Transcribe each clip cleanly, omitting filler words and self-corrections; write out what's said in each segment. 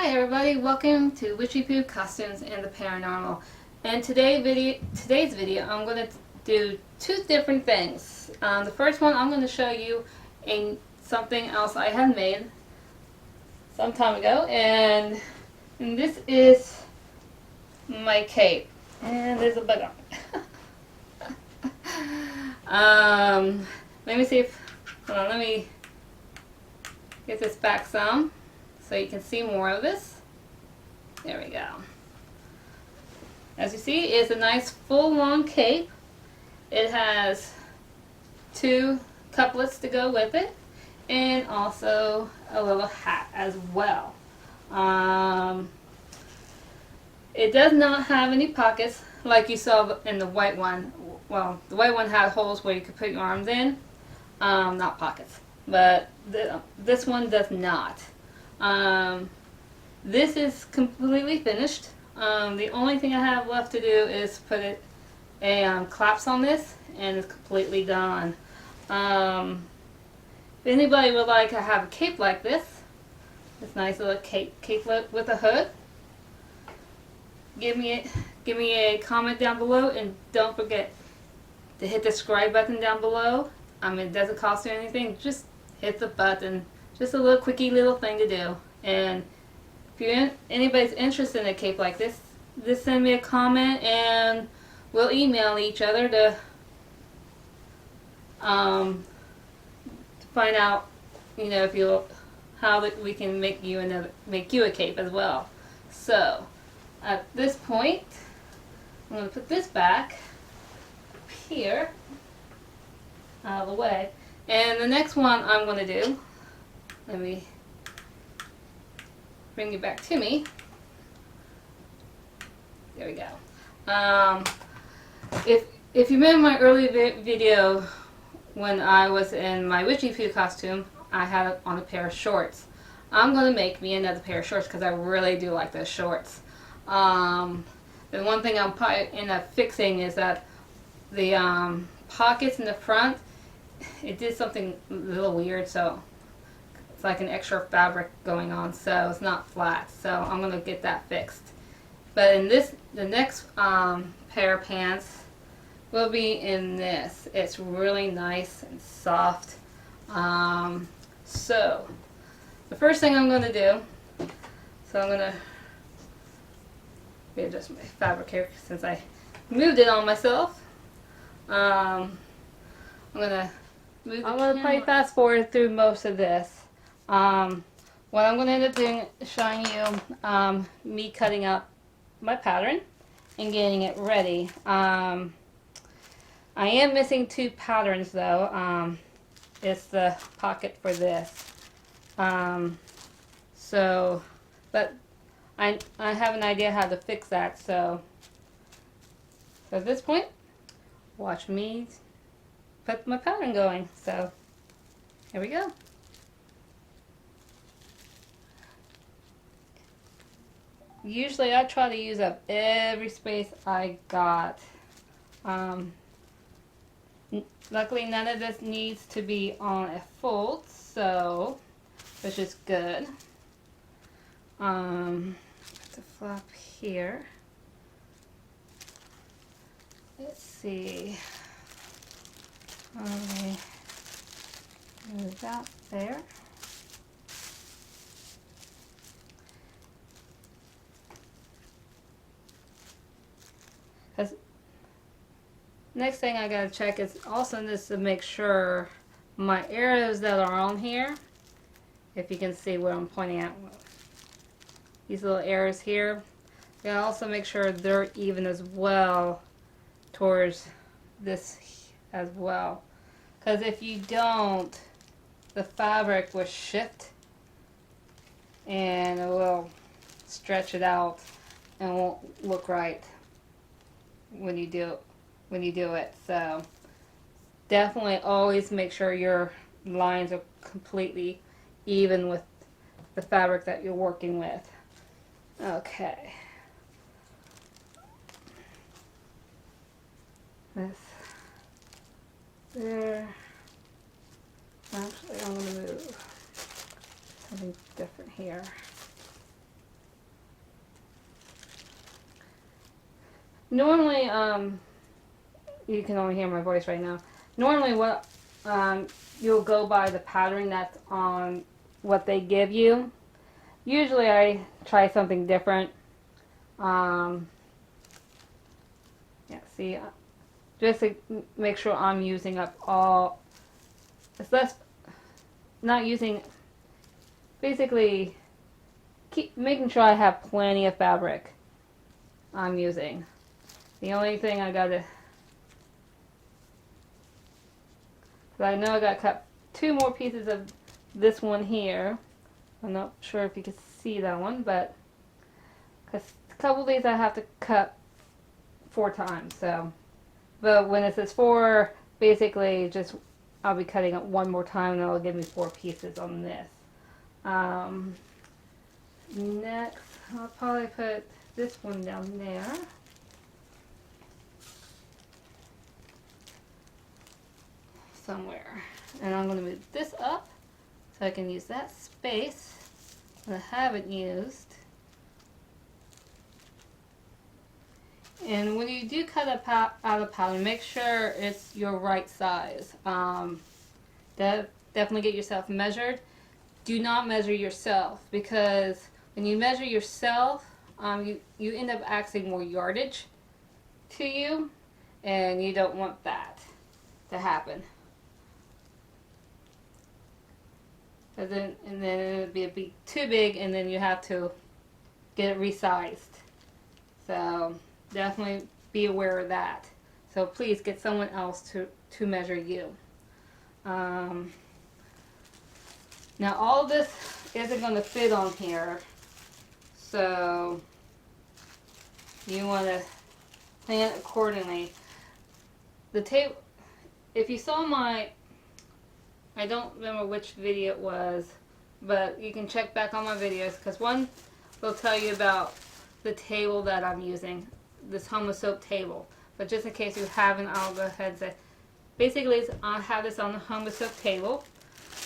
Hi everybody, welcome to Witchy Poo Costumes and the Paranormal. And today's video, I'm going to do two different things. The first one, I'm going to show you something else I had made some time ago, and this is my cape. And there's a bug on it. Let me see if, hold on, let me get this back some, so you can see more of this. There we go. As you see, it's a nice full long cape. It has two couplets to go with it, and also a little hat as well. It does not have any pockets like you saw in the white one. Well, the white one had holes where you could put your arms in, not pockets. But this one does not. This is completely finished. The only thing I have left to do is put a clasp on this, and it's completely done. If anybody would like to have a cape like this nice little capelet with a hood, give me a comment down below, and don't forget to hit the subscribe button down below. It doesn't cost you anything. Just hit the button. Just a little quickie little thing to do. And if anybody's interested in a cape like this, just send me a comment and we'll email each other to find out, how we can make you a cape as well. So at this point, I'm going to put this back up here out of the way. And the next one I'm going to do, let me bring it back to me. There we go. If you remember my early video when I was in my Witchy Poo costume, I had on a pair of shorts. I'm going to make me another pair of shorts because I really do like those shorts. The one thing I'm probably end up fixing is that the pockets in the front, it did something a little weird, so it's like an extra fabric going on, so it's not flat. So I'm going to get that fixed. But in the next pair of pants will be in this. It's really nice and soft. So the first thing I'm going to do, so I'm going to readjust my fabric here since I moved it on myself. I'm going to probably fast forward through most of this. What I'm going to end up doing is showing you me cutting up my pattern and getting it ready. I am missing two patterns though. It's the pocket for this. But I have an idea how to fix that. So at this point, watch me put my pattern going. So here we go. Usually I try to use up every space I got. Luckily none of this needs to be on a fold, so which is good. Put the flap here. Let's see. Okay. Move that there. Next thing I gotta check is also just to make sure my arrows that are on here, if you can see what I'm pointing at, these little arrows here, I gotta also make sure they're even as well towards this as well. Because if you don't, the fabric will shift and it will stretch it out and won't look right when you do it. So definitely always make sure your lines are completely even with the fabric that you're working with. Okay. This there. Actually, I'm going to move something different here. Normally, you can only hear my voice right now. Normally, you'll go by the pattern that's on what they give you. Usually, I try something different. Um, yeah, see, just to make sure I'm using up all. It's less, not using. Basically, keep making sure I have plenty of fabric I'm using. The only thing I gotta, I know I gotta cut 2 more pieces of this one here. I'm not sure if you can see that one, but because a couple of these I have to cut 4 times. So, but when it says 4, basically just I'll be cutting it 1 more time, and it'll give me 4 pieces on this. Next, I'll probably put this one down there. Somewhere. And I'm going to move this up so I can use that space that I haven't used. And when you do cut out a pattern, make sure it's your right size. Definitely get yourself measured. Do not measure yourself, because when you measure yourself, you end up adding more yardage to you, and you don't want that to happen. And then it would be too big, and then you have to get it resized. So definitely be aware of that. So please get someone else to measure you. Now all of this isn't going to fit on here, so you want to plan accordingly. The tape, if you saw I don't remember which video it was, but you can check back on my videos, because one will tell you about the table that I'm using, this Home with Soap table. But just in case you haven't, I'll go ahead and say, basically I have this on the Home with Soap table,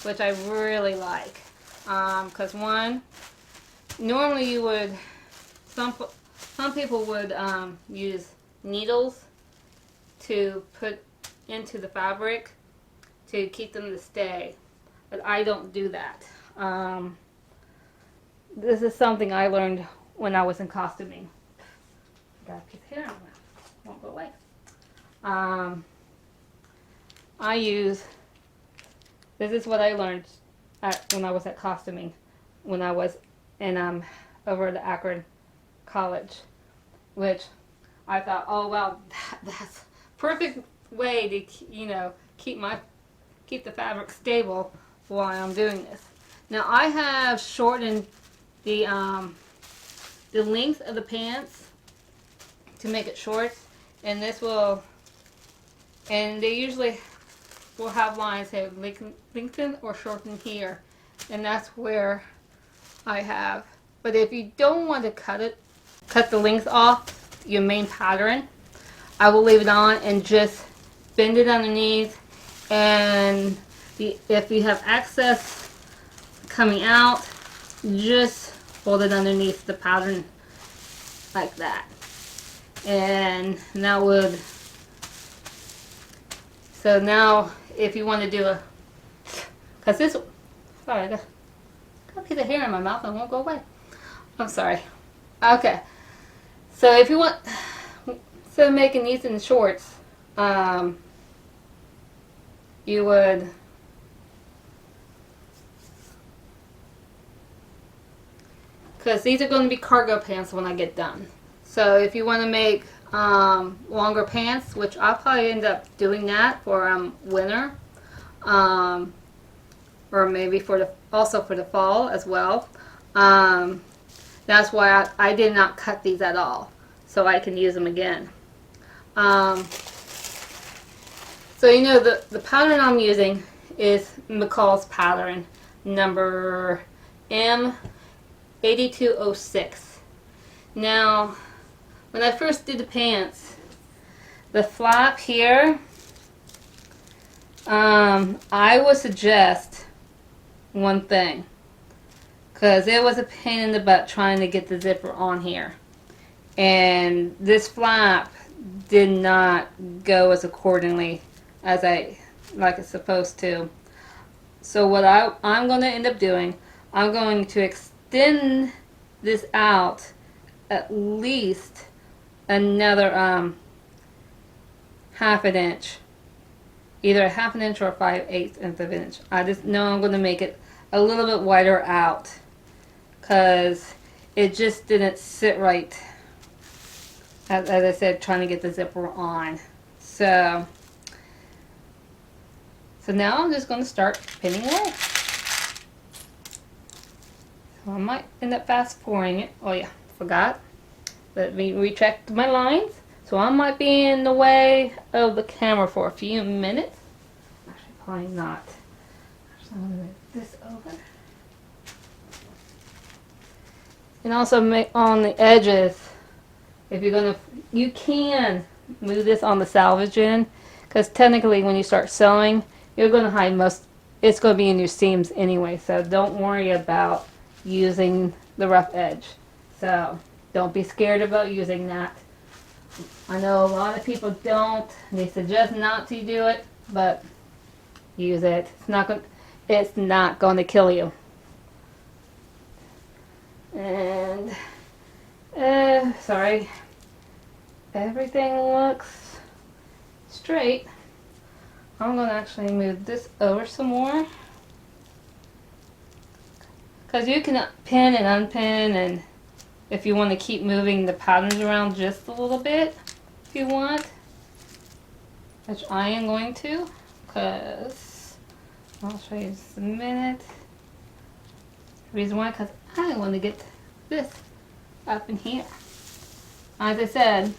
which I really like. Because one, normally you would, some people would use needles to put into the fabric to keep them to stay, but I don't do that. This is something I learned when I was in costuming. Got a piece of hair on my mouth. Won't go away. This is what I learned when I was at costuming, when I was in over at Akron College, which I thought, oh wow, that's perfect way to keep the fabric stable while I'm doing this. Now I have shortened the length of the pants to make it short, and they usually will have lines say lengthen or shorten here, and that's where I have. But if you don't want to cut the length off your main pattern, I will leave it on and just bend it underneath, and if you have excess coming out, just fold it underneath the pattern like that. And that would, so now if you want to do because this, sorry, I got a piece of hair in my mouth and it won't go away. I'm sorry. Okay, so if you want, instead of making these in shorts, you would because these are going to be cargo pants when I get done. So if you want to make longer pants, which I'll probably end up doing that for winter, or maybe also for the fall as well. That's why I did not cut these at all, so I can use them again. So the pattern I'm using is McCall's pattern, number M8206. Now, when I first did the pants, the flap here, I would suggest one thing, because it was a pain in the butt trying to get the zipper on here. and this flap did not go as accordingly as I like it's supposed to. So what I'm going to end up doing, I'm going to extend this out at least another half an inch, either a half an inch or 5/8 of an inch. I just know I'm going to make it a little bit wider out because it just didn't sit right, as I said, trying to get the zipper on. So now I'm just going to start pinning away. So I might end up fast forwarding it. Oh yeah, forgot. Let me recheck my lines. So I might be in the way of the camera for a few minutes. Actually, probably not. Actually, I'm going to move this over. And also make on the edges, if you're going to, you can move this on the salvage end, because technically when you start sewing, you're going to hide most, it's going to be in your seams anyway, so don't worry about using the rough edge. So don't be scared about using that. I know a lot of people don't, they suggest not to do it, but use it. It's not going to kill you. And sorry, everything looks straight. I'm going to actually move this over some more, because you can pin and unpin, and if you want to keep moving the patterns around just a little bit if you want, which I am going to, because I'll show you in just a minute. The reason why, because I want to get this up in here. As I said,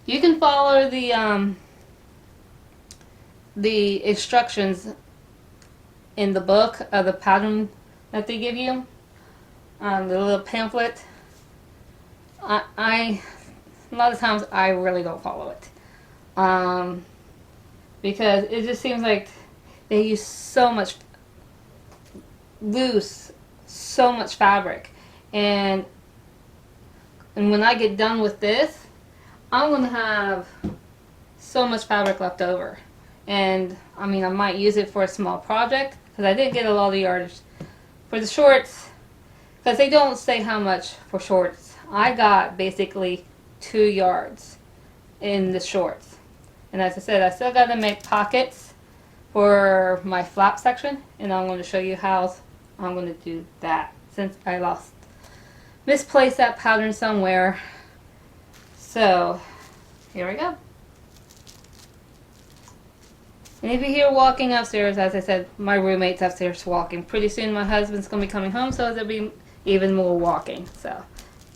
you can follow the instructions in the book of the pattern that they give you, the little pamphlet. A lot of times I really don't follow it, because it just seems like they use so much fabric, and when I get done with this, I'm gonna have so much fabric left over, and I mean I might use it for a small project, because I did get a lot of yardage for the shorts, because they don't say how much for shorts. I got basically 2 yards in the shorts, and as I said, I still got to make pockets for my flap section, and I'm going to show you how I'm going to do that, since I misplaced that pattern somewhere. So here we go. And if you hear walking upstairs, as I said, my roommate's upstairs walking. Pretty soon my husband's going to be coming home, so there'll be even more walking. So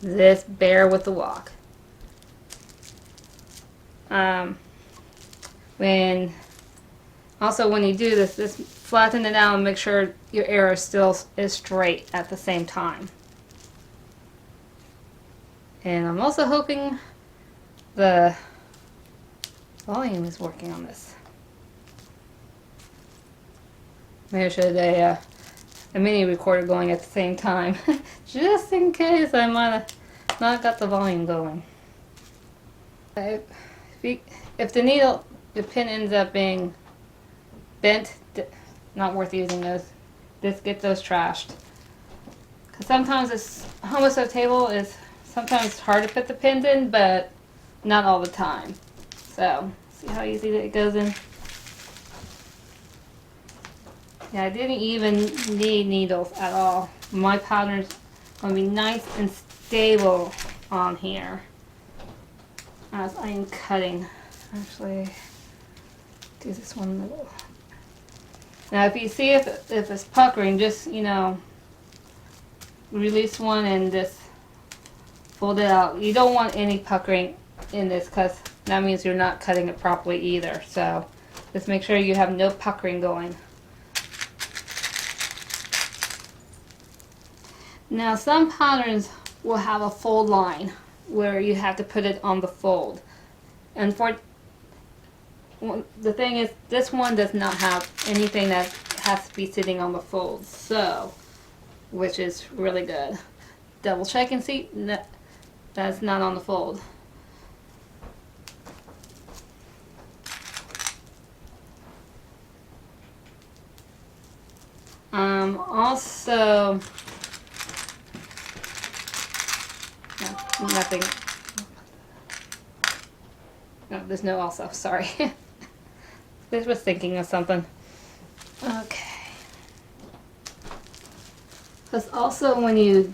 just bear with the walk. When you do this, just flatten it out and make sure your arrow still is straight at the same time. And I'm also hoping the volume is working on this. Maybe I should have a mini recorder going at the same time, just in case I might have not got the volume going. If the pin ends up being bent, not worth using those. Just get those trashed. Because sometimes this Homo Sew table is sometimes hard to put the pins in, but not all the time. So, see how easy it goes in? Yeah, I didn't even need needles at all. My pattern's going to be nice and stable on here as I am cutting. Actually, do this one a little. Now if you see if it's puckering, just, release one and just fold it out. You don't want any puckering in this, because that means you're not cutting it properly either. So just make sure you have no puckering going. Now some patterns will have a fold line where you have to put it on the fold. And the thing is, this one does not have anything that has to be sitting on the fold, so, which is really good. Double check and see. that's not on the fold. Also, no, nothing. No, there's no also, sorry. This was thinking of something. Okay. Plus also when you,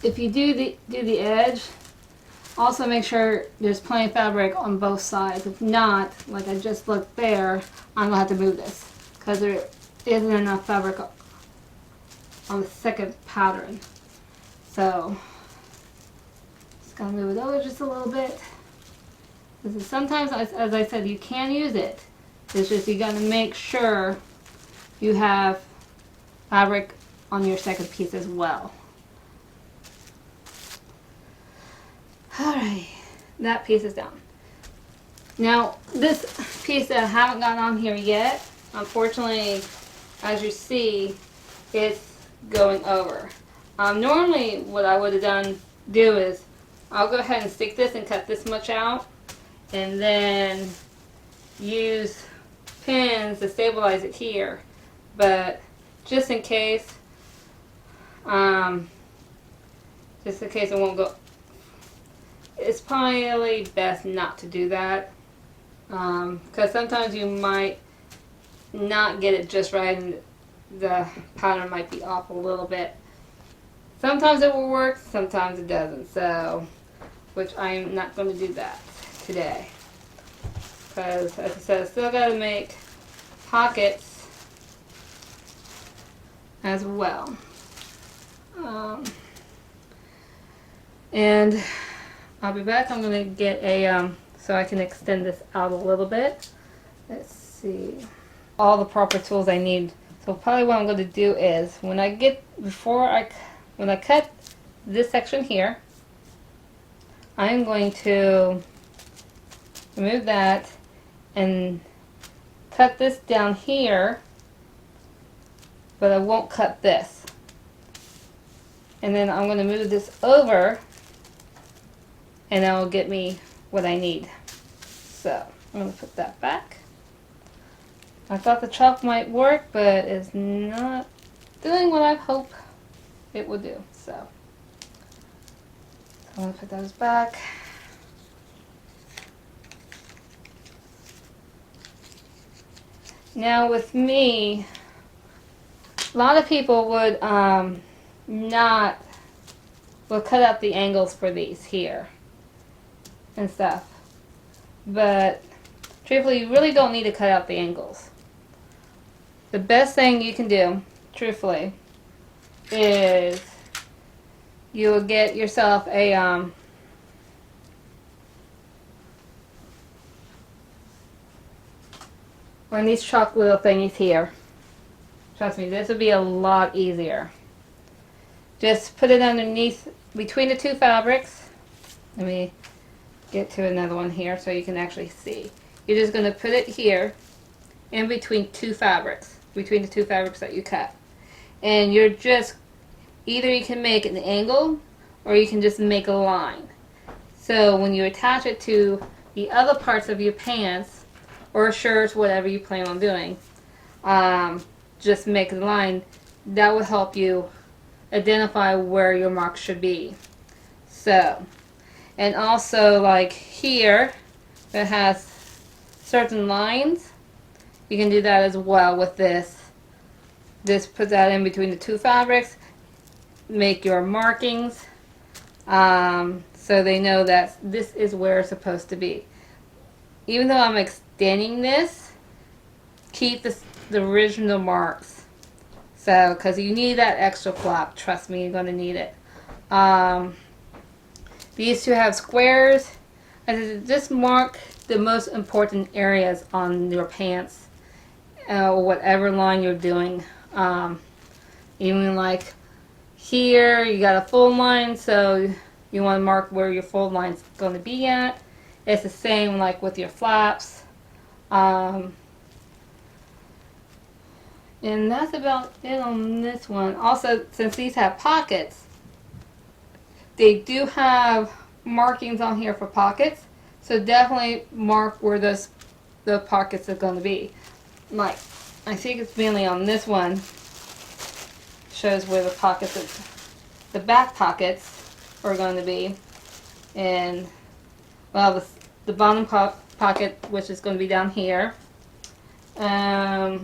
if you do the edge, also make sure there's plenty of fabric on both sides. If not, like I just looked there, I'm gonna have to move this because there isn't enough fabric on the second pattern. So just gotta move it over just a little bit. This is sometimes, as I said, you can use it. It's just you gotta make sure you have fabric on your second piece as well. Alright, that piece is done. Now this piece that I haven't gotten on here yet, unfortunately, as you see, it's going over. Normally what I would have do is I'll go ahead and stick this and cut this much out and then use pins to stabilize it here, but just in case it won't go, it's probably best not to do that because sometimes you might not get it just right and the pattern might be off a little bit. Sometimes it will work, sometimes it doesn't, so which I'm not going to do that today because, as I said, I still got to make pockets as well. And I'll be back. I'm going to get a so I can extend this out a little bit. Let's see, all the proper tools I need. So probably what I'm going to do is when I cut this section here, I'm going to remove that and cut this down here, but I won't cut this. And then I'm going to move this over and that will get me what I need. So I'm going to put that back. I thought the chalk might work, but it's not doing what I hope it would do. So I'm going to put those back. Now with me, a lot of people would will cut out the angles for these here and stuff, but truthfully you really don't need to cut out the angles. The best thing you can do, truthfully, is you'll get yourself a one of these chalk little thingies here. Trust me, this would be a lot easier. Just put it underneath, between the two fabrics. Let me get to another one here so you can actually see. You're just going to put it here in between two fabrics, between the two fabrics that you cut. And you're just, either you can make an angle or you can just make a line. So when you attach it to the other parts of your pants or shirts, whatever you plan on doing, just make the line. That will help you identify where your mark should be. So, and also like here that has certain lines, you can do that as well with this. This puts that in between the two fabrics, make your markings so they know that this is where it's supposed to be. Even though I'm extending this, keep the original marks. So, because you need that extra flap, trust me, you're going to need it. These two have squares, and just mark the most important areas on your pants, or whatever line you're doing. Even like here, you got a fold line, so you want to mark where your fold line's going to be at. It's the same like with your flaps. And that's about it on this one. Also, since these have pockets, they do have markings on here for pockets, so definitely mark where the pockets are going to be. Like, I think it's mainly on this one, shows where the pockets, the back pockets are going to be, and well, the bottom pocket, which is going to be down here. That's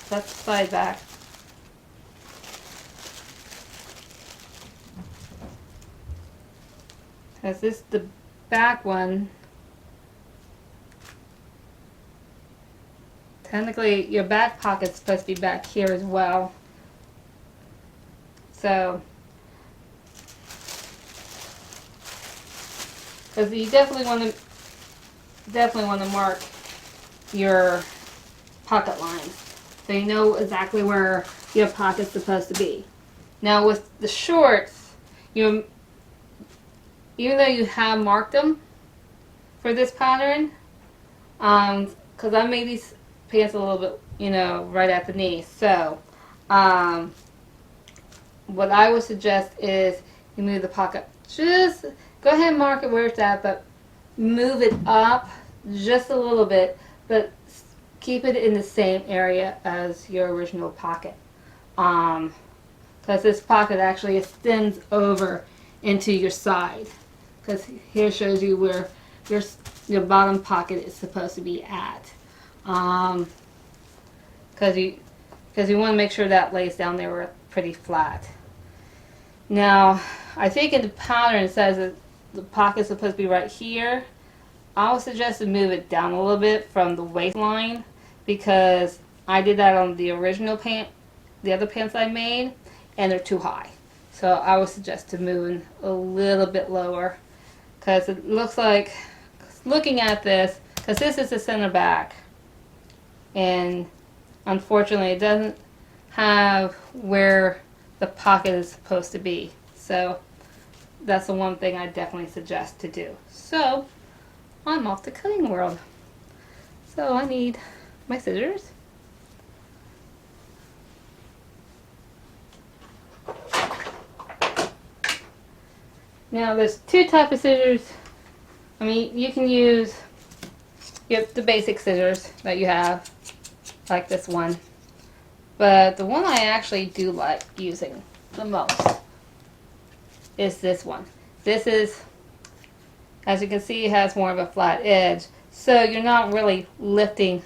the side back. Because this, the back one, technically your back pocket's supposed to be back here as well. So, because you definitely want to mark your pocket lines, so you know exactly where your pocket's supposed to be. Now with the shorts, even though you have marked them for this pattern, because I made these pants a little bit, right at the knee. So, what I would suggest is you move the pocket. Just go ahead and mark it where it's at, but move it up just a little bit, but keep it in the same area as your original pocket. Because this pocket actually extends over into your side. Because here shows you where your bottom pocket is supposed to be at. Because you want to make sure that lays down there pretty flat. Now, I think in the pattern it says that the pocket's supposed to be right here. I would suggest to move it down a little bit from the waistline, because I did that on the original pant, the other pants I made, and they're too high. So I would suggest to move a little bit lower, because it looks like, looking at this, because this is the center back, and unfortunately it doesn't have where the pocket is supposed to be. So that's the one thing I definitely suggest to do. So I'm off to cutting world. So I need my scissors. Now there's two types of scissors. I mean, you can use the basic scissors that you have, like this one. But the one I actually do like using the most is this one. This is, as you can see, it has more of a flat edge, so you're not really lifting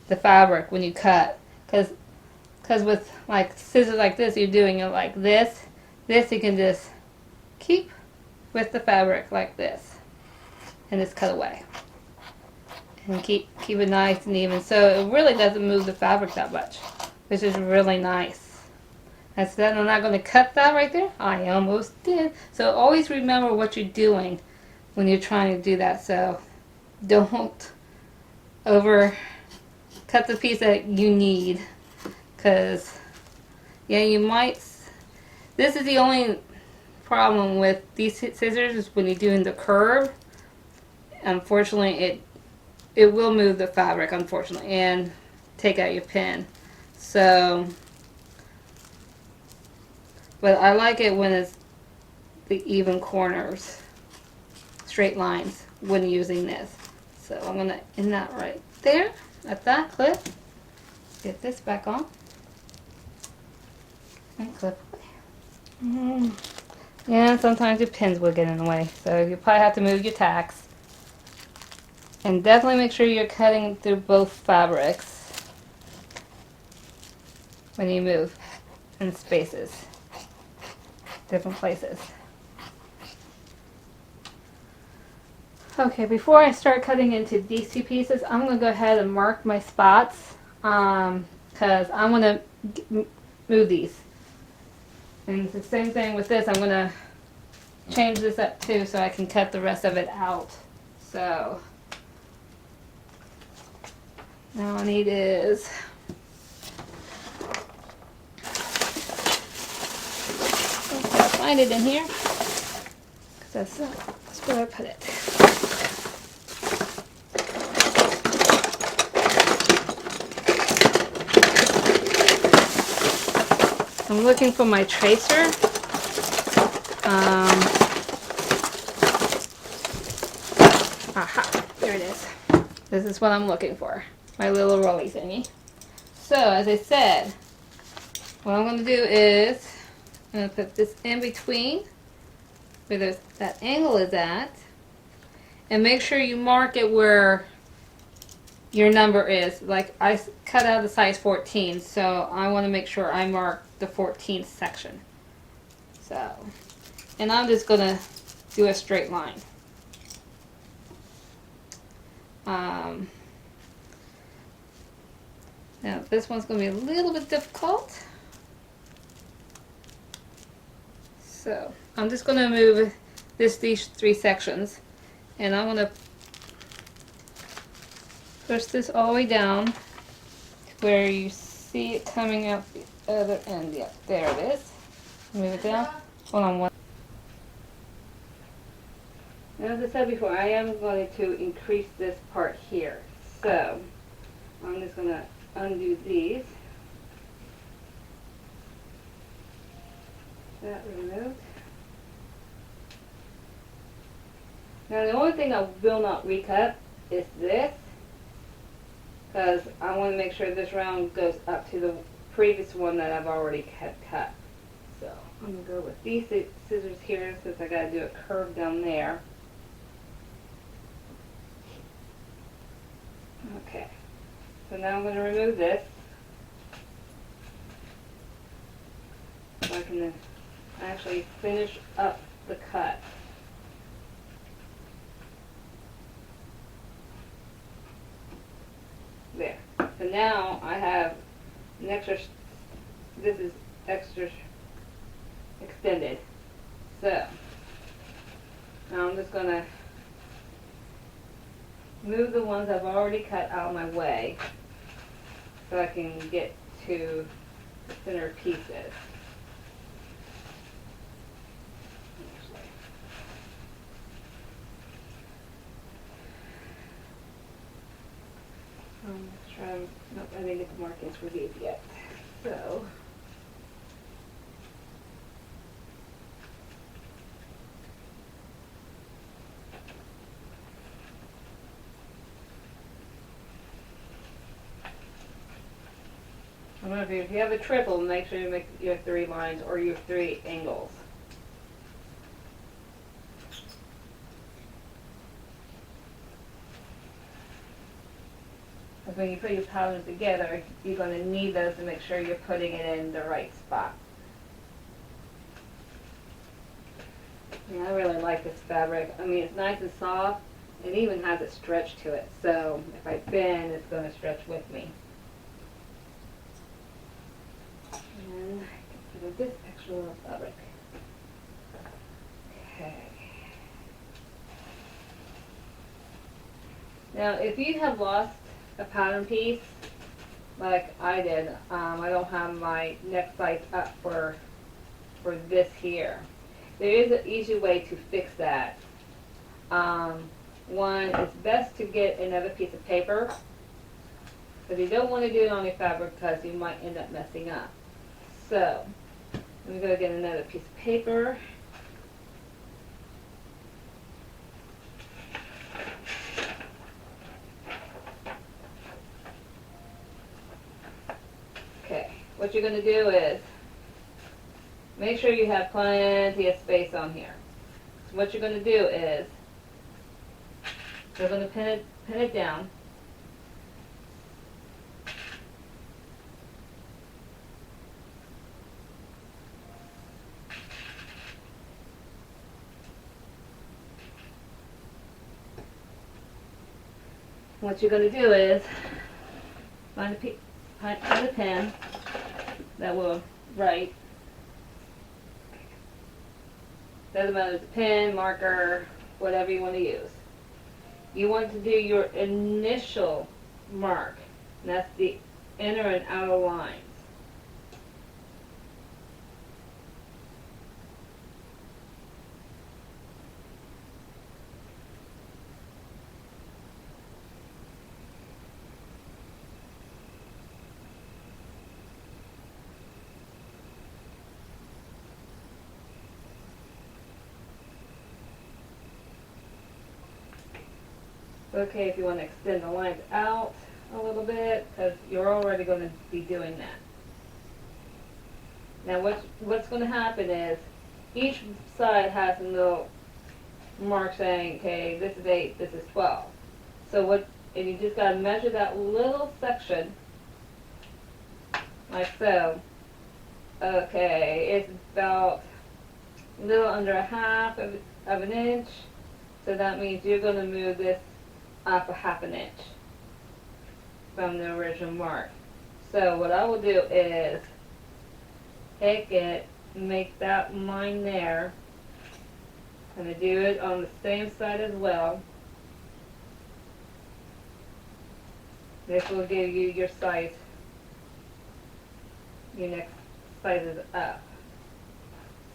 the fabric when you cut. Because with like scissors like this, you're doing it like this. This you can just keep with the fabric like this and just cut away. And keep it nice and even, so it really doesn't move the fabric that much, which is really nice. And so then I'm not going to cut that right there. I almost did. So always remember what you're doing when you're trying to do that. So don't over cut the piece that you need, because yeah, you might. This is the only problem with these scissors, is when you're doing the curve. Unfortunately, it will move the fabric, unfortunately, and take out your pin. So, but I like it when it's the even corners, straight lines, when using this. So I'm going to end that right there at that clip. Get this back on. And clip away. Yeah, sometimes your pins will get in the way, so you probably have to move your tacks. And definitely make sure you're cutting through both fabrics when you move in spaces, different places. Okay, before I start cutting into these two pieces, I'm going to go ahead and mark my spots, because I'm going to move these. And the same thing with this, I'm going to change this up too so I can cut the rest of it out. So now all I need is I'll find it in here, because that's where I put it. I'm looking for my tracer. it is. This is what I'm looking for. My little rolly thingy. So, as I said, what I'm going to do is I'm going to put this in between where that angle is at. And make sure you mark it where your number is. Like I cut out the size 14, so I want to make sure I mark the 14th section. So, and I'm just going to do a straight line. Now this one's going to be a little bit difficult. So I'm just going to move these 3 sections, and I'm going to push this all the way down to where you see it coming out the other end. Yep, there it is. Move it down. Hold on one. Now, as I said before, I am going to increase this part here. So I'm just going to undo these. That removed. Now the only thing I will not recut is this, because I want to make sure this round goes up to the previous one that I've already had cut. So I'm going to go with these scissors here since I got to do a curve down there. Okay, so now I'm going to remove this so I can actually finish up the cut. There. So now I have an extra, this is extra extended. So now I'm just going to move the ones I've already cut out of my way so I can get to the thinner pieces. Let's try. Nope, I didn't get the markings for these yet. So I'm gonna do, if you have a triple, make sure you make your 3 lines or your 3 angles. Because when you put your patterns together, you're going to need those to make sure you're putting it in the right spot. Yeah, I really like this fabric. I mean, it's nice and soft. It even has a stretch to it. So if I bend, it's going to stretch with me. And I can put this extra little fabric. Okay. Now, if you have lost a pattern piece, like I did, I don't have my neck size up for this here. There is an easy way to fix that. One, it's best to get another piece of paper, because you don't want to do it on your fabric because you might end up messing up. So, I'm going to get another piece of paper. Okay, what you're going to do is make sure you have plenty of space on here. So what you're going to do is you're going to pin it down. What you're going to do is find a pen that will write. Doesn't matter if it's a pen, marker, whatever you want to use. You want to do your initial mark, and that's the inner and outer lines. okay if you want to extend the lines out a little bit, because you're already going to be doing that. Now what's going to happen is each side has a little mark saying, okay, this is 8, this is 12. So and you just got to measure that little section, like so. Okay, it's about a little under a half of an inch, so that means you're going to move this up a half an inch from the original mark. So what I will do is take it, make that line there. I'm going to do it on the same side as well. This will give you your size, your next sizes up.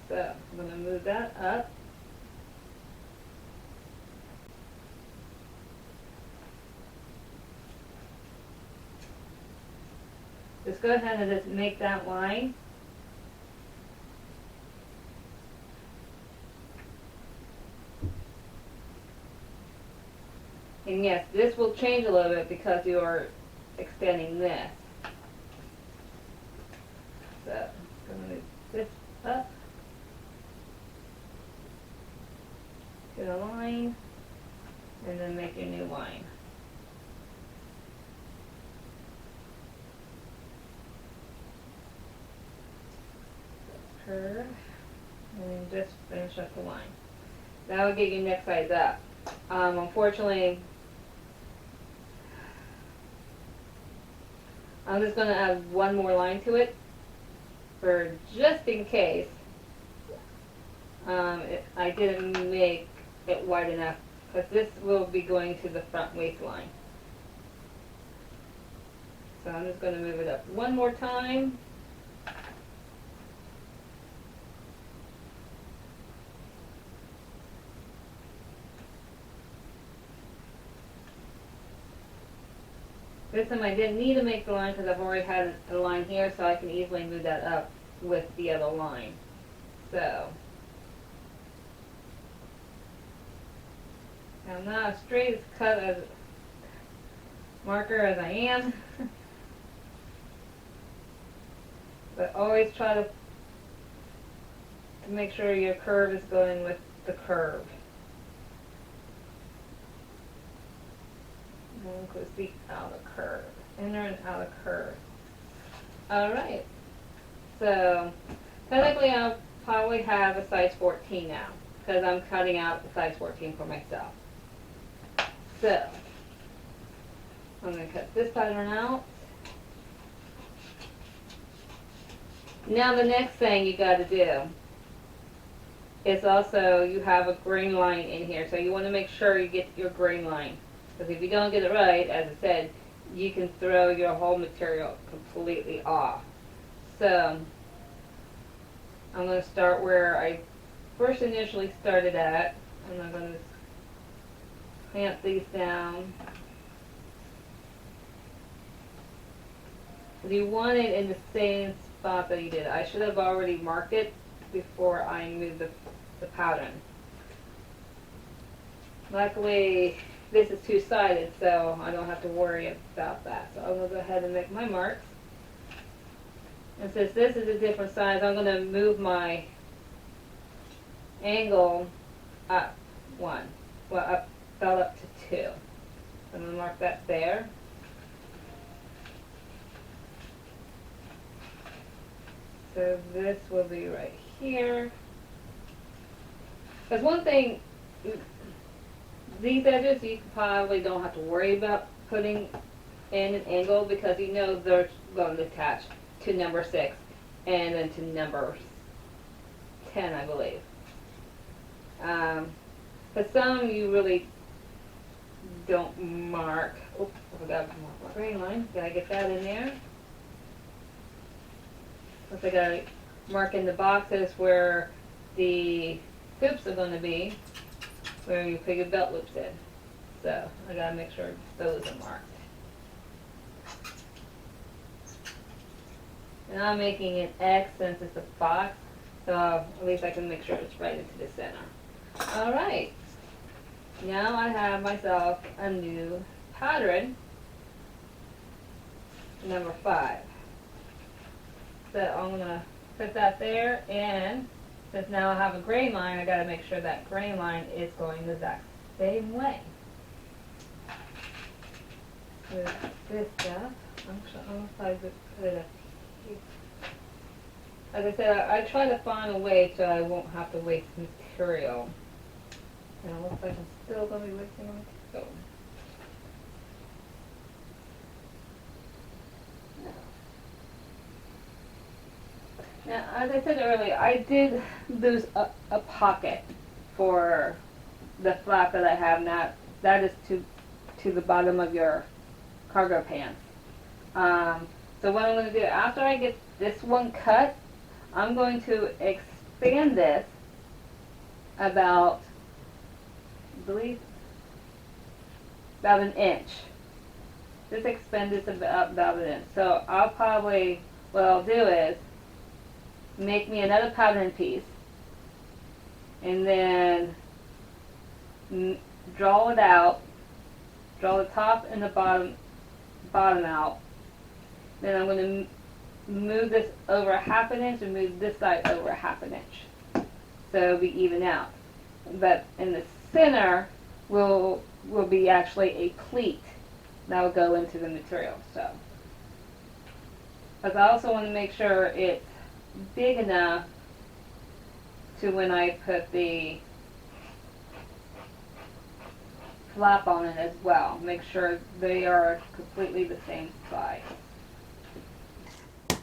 So I'm going to move that up. Just go ahead and just make that line. And yes, this will change a little bit because you are extending this. So I'm going to move this up to the line and then make your new line. Curve and just finish up the line. That will get your next size up. Unfortunately, I'm just going to add one more line to it for just in case I didn't make it wide enough, because this will be going to the front waistline. So I'm just going to move it up one more time. This time I didn't need to make the line because I've already had a line here, so I can easily move that up with the other line. So now I'm not as straight as cut as marker as I am, but always try to make sure your curve is going with the curve. Because the outer curve, inner and outer curve. Alright, so technically I'll probably have a size 14 now, because I'm cutting out the size 14 for myself. So, I'm going to cut this pattern out. Now the next thing you got to do is also, you have a grain line in here, so you want to make sure you get your grain line. Because if you don't get it right, as I said, you can throw your whole material completely off. So, I'm going to start where I first initially started at, and I'm going to clamp these down. You want it in the same spot that you did. I should have already marked it before I moved the pattern. Luckily, this is two-sided, so I don't have to worry about that. So I'm going to go ahead and make my marks. And since this is a different size, I'm going to move my angle up one. Well, about up to 2. I'm going to mark that there. So this will be right here. Because one thing, these edges you probably don't have to worry about putting in an angle, because you know they're going to attach to number 6 and then to number 10, I believe. But some you really don't mark. Oh, I forgot to mark my grain line. Gotta get that in there. Plus I gotta mark in the boxes where the hoops are going to be, where you put your belt loops in. So I gotta make sure those are marked. And I'm making an X since it's a box, so at least I can make sure it's right into the center. Alright, Now I have myself a new pattern, number 5. So I'm going to put that there, and since now I have a gray line, I got to make sure that gray line is going the exact same way. With this stuff, I'm going to put it up here. As I said, I try to find a way so I won't have to waste material. And it looks like I'm still going to be wasting material. Now, as I said earlier, I did lose a pocket for the flap that I have now. That is to the bottom of your cargo pants. So what I'm going to do, after I get this one cut, I'm going to expand this about, I believe, about an inch. Just expand this about an inch. So I'll probably, what I'll do is make me another pattern piece, and then draw it out, draw the top and the bottom out. Then I'm going to move this over 1/2 inch and move this side over 1/2 inch, so it'll be even out. But in the center will be actually a pleat that will go into the material. So, because I also want to make sure it's big enough to when I put the flap on it as well. Make sure they are completely the same size.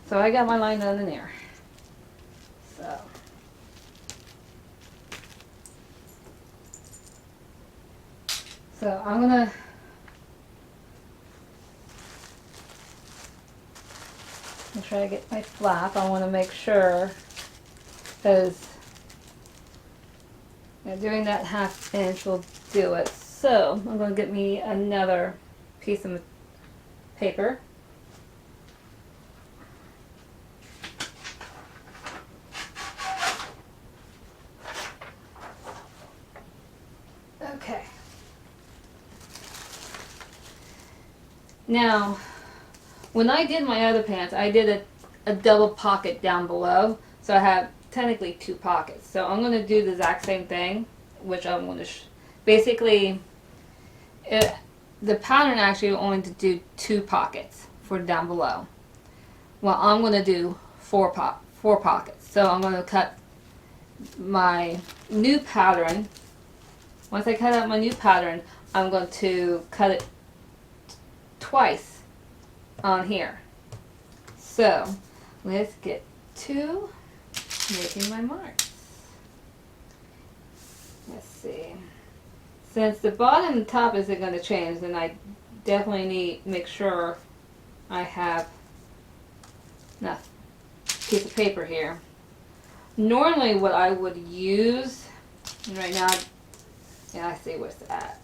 So I got my line done in there. So I'm gonna try to get my flap. I want to make sure, because doing that 1/2 inch will do it. So I'm going to get me another piece of paper. Okay. Now, when I did my other pants, I did a double pocket down below, so I have technically 2 pockets. So I'm going to do the exact same thing, which I'm going to basically, the pattern actually only to do 2 pockets for down below. Well, I'm going to do 4 pockets. So I'm going to cut my new pattern. Once I cut out my new pattern, I'm going to cut it twice on here. So let's get to making my marks. Let's see. Since the bottom and top isn't going to change, then I definitely need to make sure I have enough piece of paper here. Normally what I would use, and right now, yeah, I see where it's at.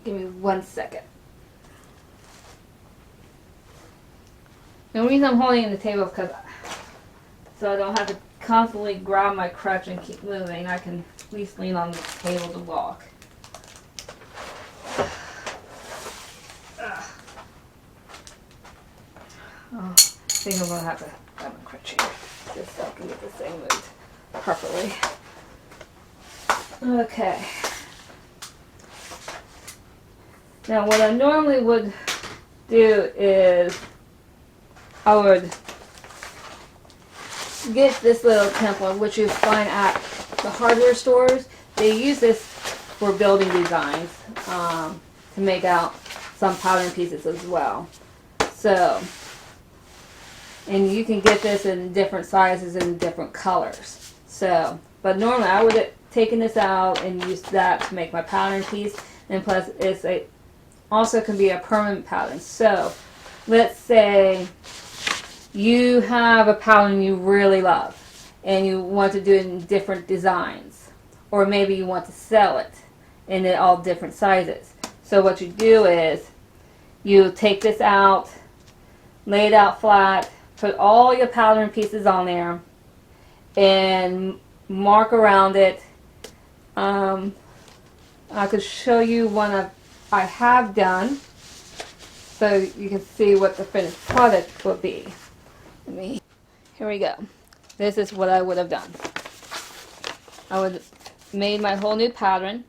Give me 1 second. The reason I'm holding it in the table is because so I don't have to constantly grab my crutch and keep moving. I can at least lean on the table to walk. Oh, I think I'm going to have to grab my crutch here just so I can get this thing moved properly. Okay. Now what I normally would do is I would get this little template, which you find at the hardware stores. They use this for building designs to make out some pattern pieces as well. So, and you can get this in different sizes and different colors. So, but normally I would have taken this out and used that to make my pattern piece. And plus, it's also can be a permanent pattern. So, let's say you have a pattern you really love and you want to do it in different designs, or maybe you want to sell it in all different sizes. So what you do is you take this out, lay it out flat, put all your pattern pieces on there, and mark around it I could show you one I have done so you can see what the finished product will be. Here we go. This is what I would have done. I would have made my whole new pattern.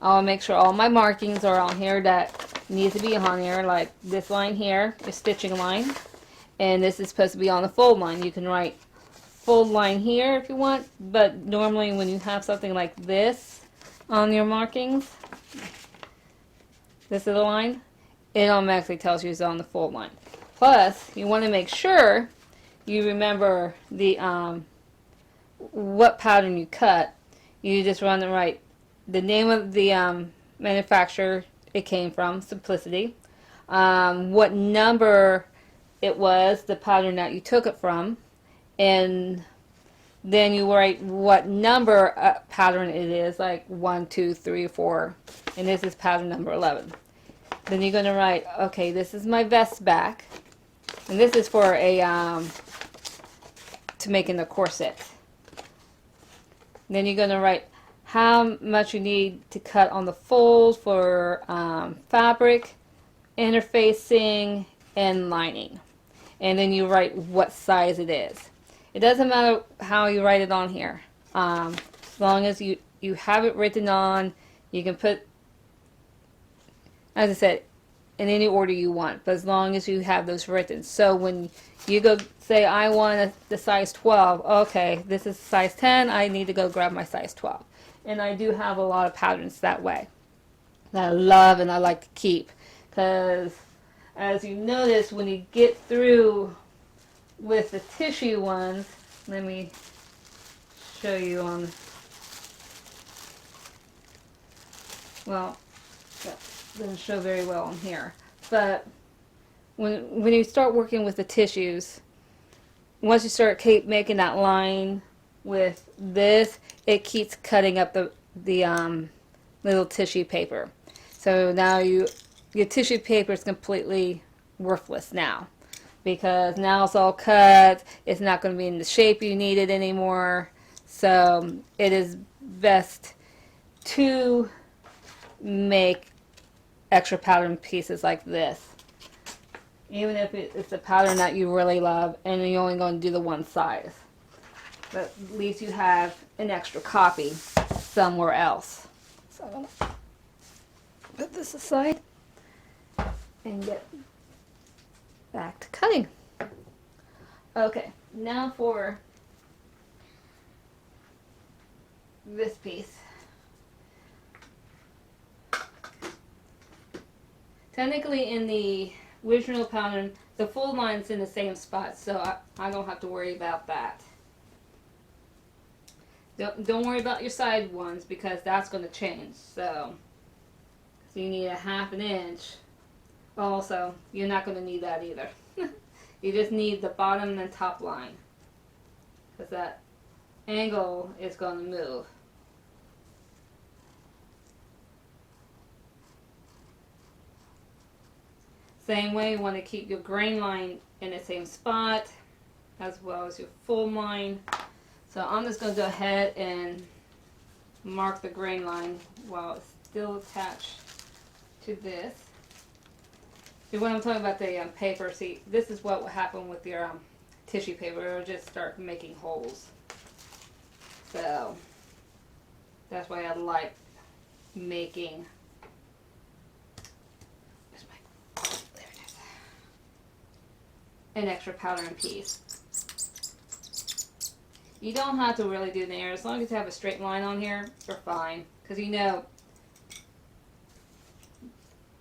I'll make sure all my markings are on here that need to be on here, like this line here, your stitching line, and this is supposed to be on the fold line. You can write fold line here if you want, but normally when you have something like this on your markings, this is the line, it automatically tells you it's on the fold line. Plus, you want to make sure you remember the what pattern you cut. You just run and write the name of the manufacturer it came from, Simplicity, what number it was, the pattern that you took it from, and then you write what number pattern it is, like 1, 2, 3, 4, and this is pattern number 11. Then you're going to write, okay, this is my vest back, and this is for a to make in the corset. Then you're going to write how much you need to cut on the fold for fabric, interfacing, and lining. And then you write what size it is. It doesn't matter how you write it on here. As long as you have it written on, you can put, as I said, in any order you want, but as long as you have those written. So when you go say, I want the size 12, okay, this is size 10, I need to go grab my size 12. And I do have a lot of patterns that way that I love and I like to keep, because as you notice, when you get through with the tissue ones, let me show you on, well, that doesn't show very well on here, but when you start working with the tissues, once you start making that line with this, it keeps cutting up the little tissue paper. So now your tissue paper is completely worthless now, because now it's all cut. It's not going to be in the shape you need it anymore. So it is best to make extra pattern pieces like this, even if it's a pattern that you really love and you're only going to do the one size. But at least you have an extra copy somewhere else. So I'm going to put this aside and get back to cutting. Okay, now for this piece. Technically in the original pattern, the fold line's in the same spot, so I don't have to worry about that. Don't worry about your side ones, because that's going to change. So you need a 1/2 inch. Also, you're not going to need that either. You just need the bottom and top line, because that angle is going to move. Same way, you want to keep your grain line in the same spot as well as your fold line. So I'm just going to go ahead and mark the grain line while it's still attached to this. See, when I'm talking about the paper, see, this is what will happen with your tissue paper. It'll just start making holes. So that's why I like making an extra pattern piece. You don't have to really do the air. As long as you have a straight line on here, you're fine. Because you know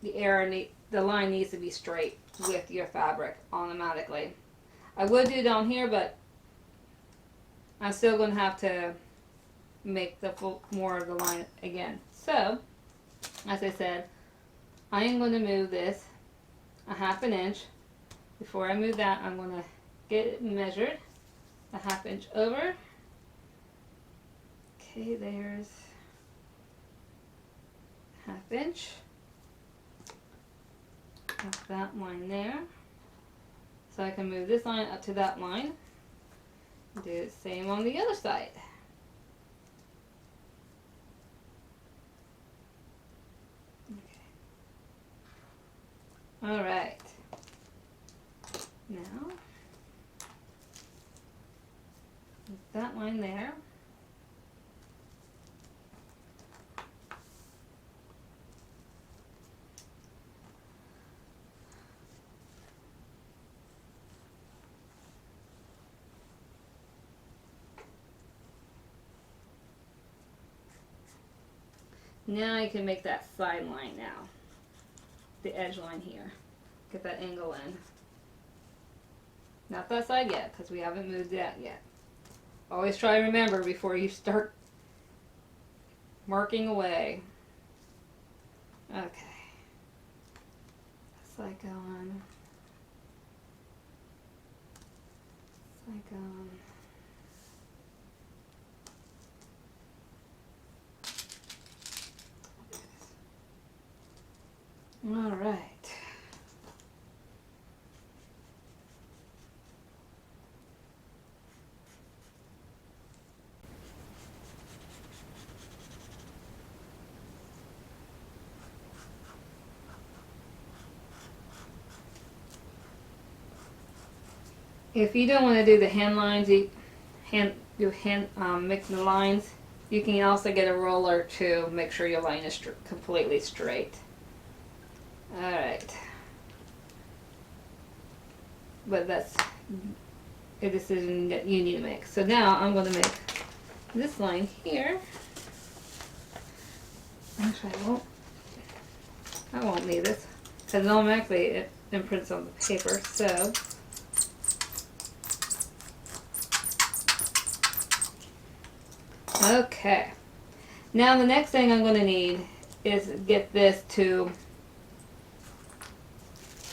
the line needs to be straight with your fabric automatically. I would do it on here, but I'm still going to have to make the more of the line again. So, as I said, I am going to move this a 1/2 inch. Before I move that, I'm going to get it measured a 1/2 inch over. Okay, there's 1/2 inch. Got that line there. So I can move this line up to that line. Do the same on the other side. All right. Now, that line there. Now you can make that side line now. The edge line here. Get that angle in. Not that side yet, because we haven't moved that yet. Always try to remember before you start marking away. Okay. Side going. Side going. All right. If you don't want to do the hand lines, you mix the lines. You can also get a roller to make sure your line is completely straight. All right. But that's a decision that you need to make. So now I'm going to make this line here. Actually, I won't need this because automatically it imprints on the paper. So okay. Now the next thing I'm going to need is get this to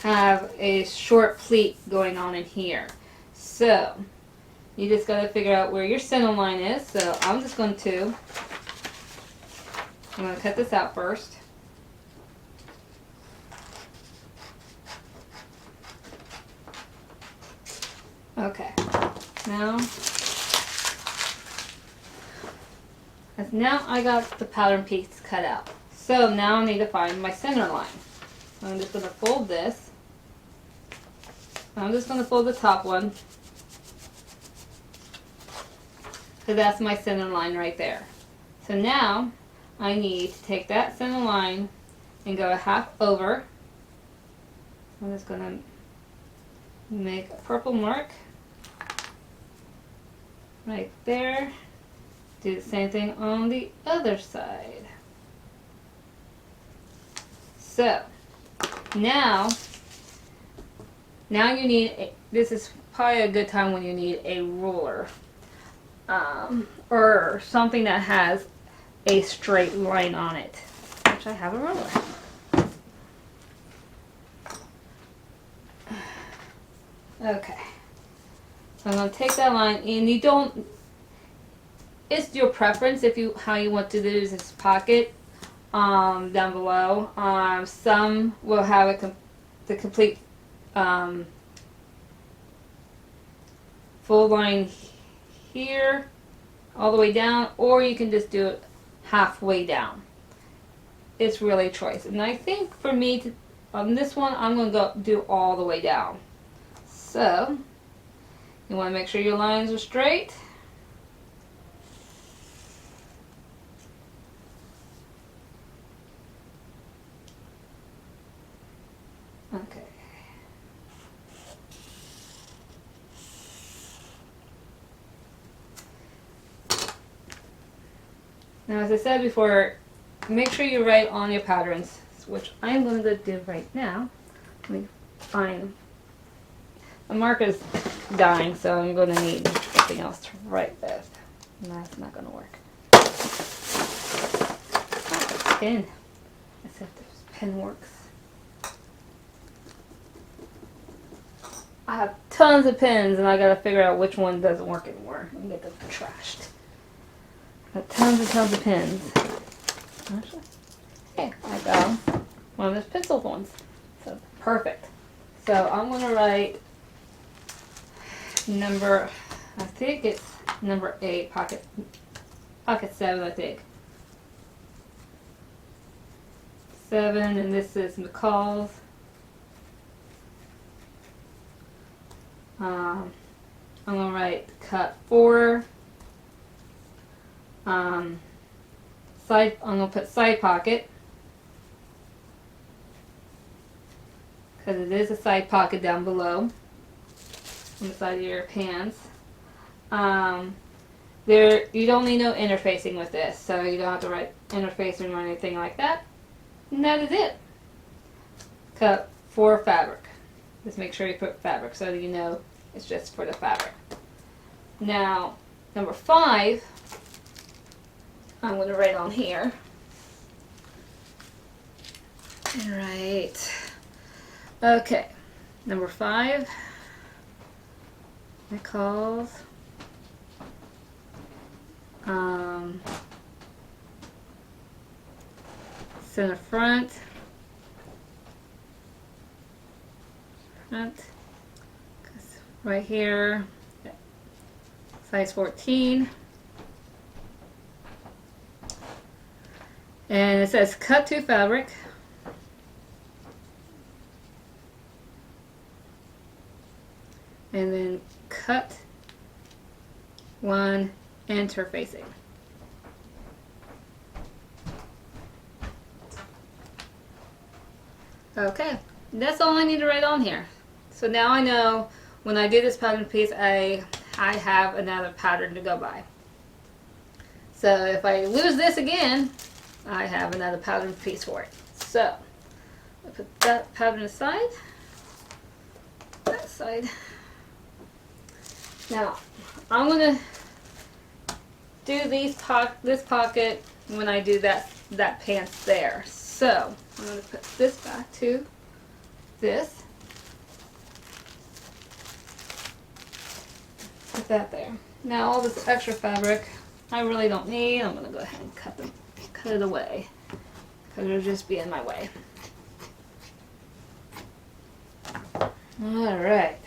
have a short pleat going on in here. So you just got to figure out where your center line is. So I'm going to cut this out first. Okay. Now I got the pattern piece cut out. So now I need to find my center line. I'm just going to fold this. I'm just going to fold the top one. So that's my center line right there. So now I need to take that center line and go a half over. I'm just going to make a purple mark right there. Do the same thing on the other side. So now you need this is probably a good time when you need a ruler or something that has a straight line on it, which I have a ruler. Okay, so I'm going to take that line, and you don't, it's your preference if you how you want to do this pocket down below. Some will have the complete full line here all the way down, or you can just do it halfway down. It's really a choice, and I think for me on this one I'm going to go do all the way down. So you want to make sure your lines are straight. Okay. Now, as I said before, make sure you write on your patterns, which I'm going to do right now. Let me find. The marker's dying, so I'm going to need something else to write with. And that's not going to work. Pen. Let's see if this pen works. I have tons of pens, and I got to figure out which one doesn't work anymore and get them trashed. Got tons of pens. Actually, hey, I got one of those pencil ones. So perfect. So I'm going to write number, I think it's number 8, pocket 7, I think. 7, and this is McCall's. I'm going to write cut 4. I'm going to put side pocket, because it is a side pocket down below on the side of your pants. You don't need no interfacing with this, so you don't have to write interfacing or anything like that. And that is it. Cut 4 fabric. Just make sure you put fabric so that you know it's just for the fabric. Now, number 5, I'm going to write on here. Alright. Okay. Number 5, it calls center front, right here, size 14, and it says cut 2 fabric, and then cut 1 interfacing. Okay, that's all I need to write on here. So now I know when I do this pattern piece, I have another pattern to go by. So if I lose this again, I have another pattern piece for it. So I put that pattern aside, that side. Now I'm gonna do this pocket when I do that pants there. So I'm going to put this back to this. Put that there. Now all this extra fabric I really don't need. I'm going to go ahead and cut it away because it'll just be in my way. All right.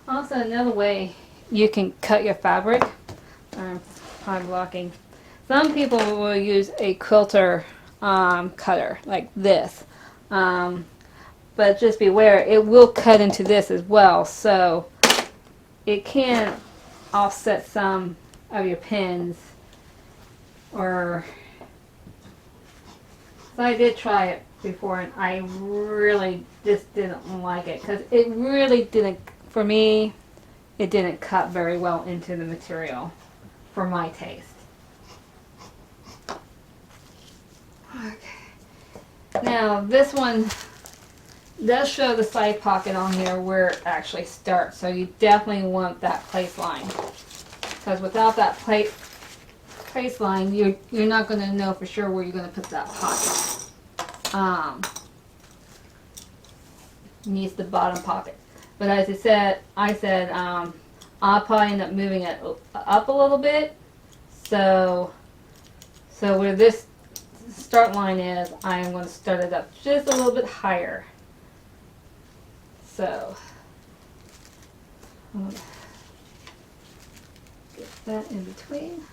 Also, another way you can cut your fabric, I'm blocking. Some people will use a quilter cutter like this, but just beware, it will cut into this as well, so it can offset some of your pins. So I did try it before, and I really just didn't like it because it really didn't. For me, it didn't cut very well into the material for my taste. Okay. Now this one does show the side pocket on here where it actually starts, so you definitely want that place line, because without that place line, you're not going to know for sure where you're going to put that pocket. Needs the bottom pocket. But as I said, I'll probably end up moving it up a little bit. So where this start line is, I am going to start it up just a little bit higher. So I'm going to get that in between.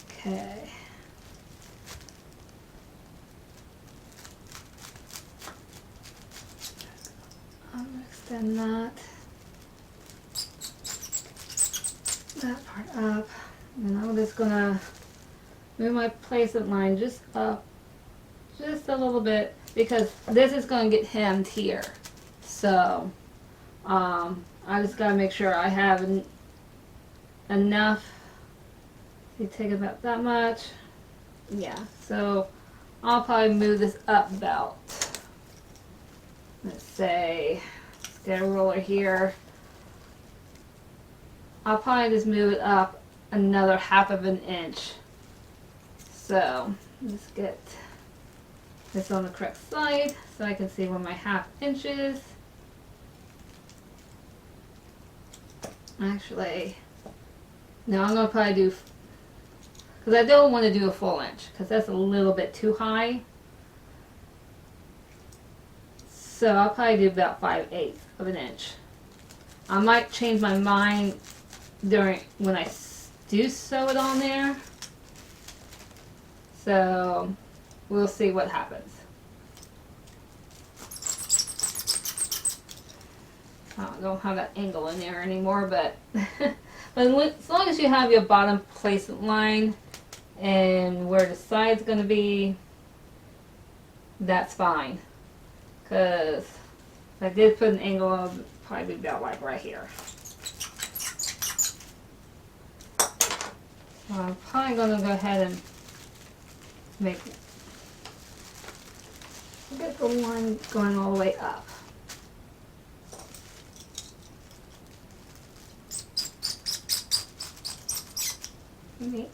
Okay. Extend that part up, and I'm just gonna move my placement line just up just a little bit, because this is gonna get hemmed here. So I just gotta make sure I have enough. You take about that much, yeah. So I'll probably move this up about, let's say, let's get a roller here. I'll probably just move it up another 1/2 inch. So let's get this on the correct side so I can see where my 1/2 inch is. Actually, no, I'm going to probably do, because I don't want to do a full inch because that's a little bit too high. So I'll probably do about 5/8 inch. I might change my mind when I do sew it on there. So we'll see what happens. I don't have that angle in there anymore, but but as long as you have your bottom placement line and where the side's going to be, that's fine. Because I did put an angle of probably about like right here. So I'm probably going to go ahead and get the line going all the way up.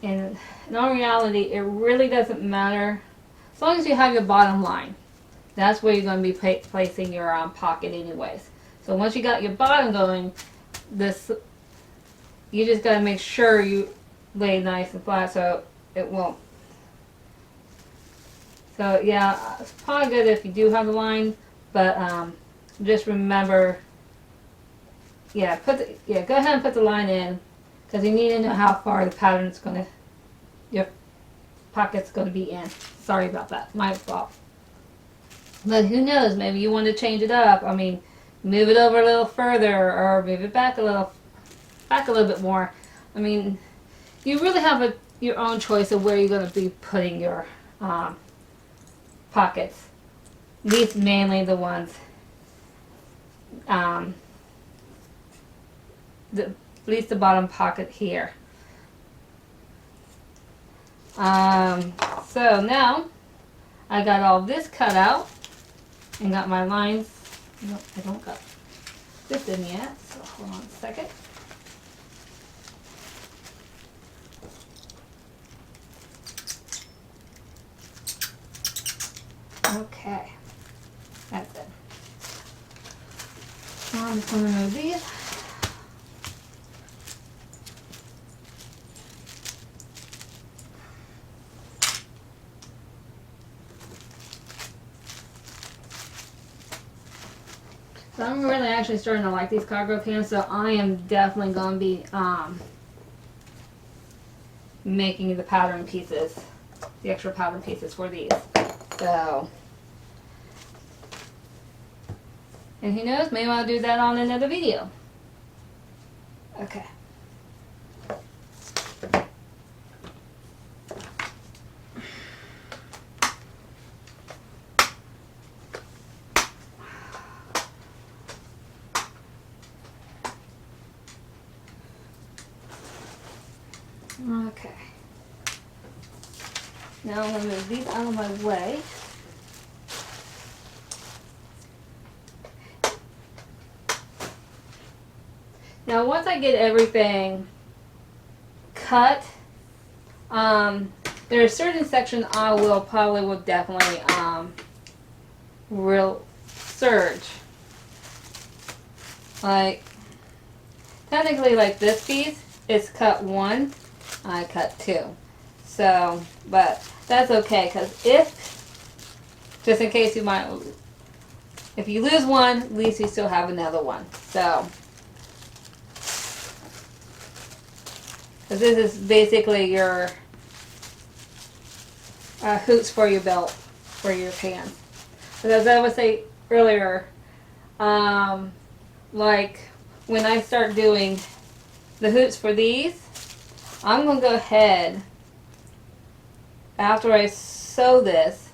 And in all reality, it really doesn't matter. As long as you have your bottom line, that's where you're going to be placing your pocket anyways. So once you got your bottom going, you just got to make sure you lay nice and flat so it won't. So yeah, it's probably good if you do have the line, but just remember, go ahead and put the line in, because you need to know how far the pattern's your pocket's gonna be in. Sorry about that, my fault. But who knows, maybe you want to change it up. I mean, move it over a little further or move it back a little bit more. I mean, you really have your own choice of where you're gonna be putting your pockets. These mainly the ones at least the bottom pocket here. So now I got all this cut out and got my lines. Nope, I don't got this in yet, so hold on a second. Okay, that's it. So I'm just going to remove these. So I'm really actually starting to like these cargo pants, so I am definitely going to be making the pattern pieces, the extra pattern pieces for these. So, and who knows, maybe I'll do that on another video. Okay. Okay. Now I'm going to move these out of my way. Now once I get everything cut, there are certain sections I will definitely real serge. Like, technically like this piece is cut 1, I cut 2. So, but that's okay, because just in case if you lose one, at least you still have another one. So, because this is basically your hoops for your belt, for your pants. But as I was saying earlier, like when I start doing the hoops for these, I'm going to go ahead, after I sew this,